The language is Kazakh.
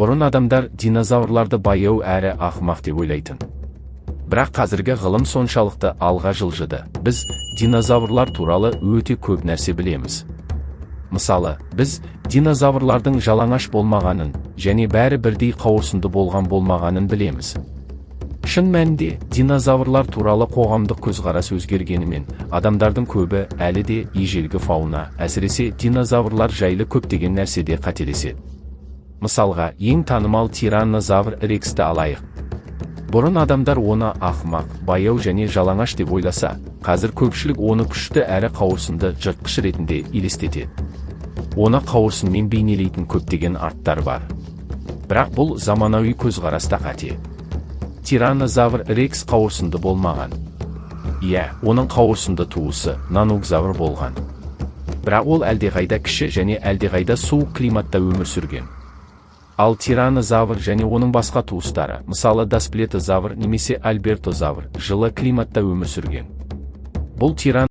Бұрын адамдар динозаврларды баяу әрі ақымақ деп ойлайтын. Бірақ қазіргі ғылым соншалықты алға жылжыды. Біз динозаврлар туралы өте көп нәрсе білеміз. Мысалы, біз динозаврлардың жалаңаш болмағанын, және бәрі бірдей қауырсынды болмағанын білеміз. Шын мәнінде, динозаврлар туралы қоғамдық көзқарас өзгергенімен, адамдардың көбі әлі де ежелгі фауна, әсіресе динозаврлар жайлы көптеген нәрседе қателеседі. Мысалға, ең танымал тираннозавр рексті алайық. Бұрын адамдар оны ақымақ, баяу және жалаңаш деп ойласа, қазір көпшілік оны күшті әрі қауырсынды жыртқыш ретінде елестетеді. Оны қауырсынмен бейнелейтін көптеген арттар бар. Бірақ бұл заманауи көзқараста қате. Тираннозавр рекс қауырсынды болмаған. Оның қауырсынды туысы наногзавр болған. Бірақ ол әлдеқайда кіші және әлдеқайда суық климатта өмір сүрген. Ал тираннозавр және оның басқа туыстары, мысалы дасплетозавр немесе альбертозавр, жылы климатта өмір сүрген. Бұл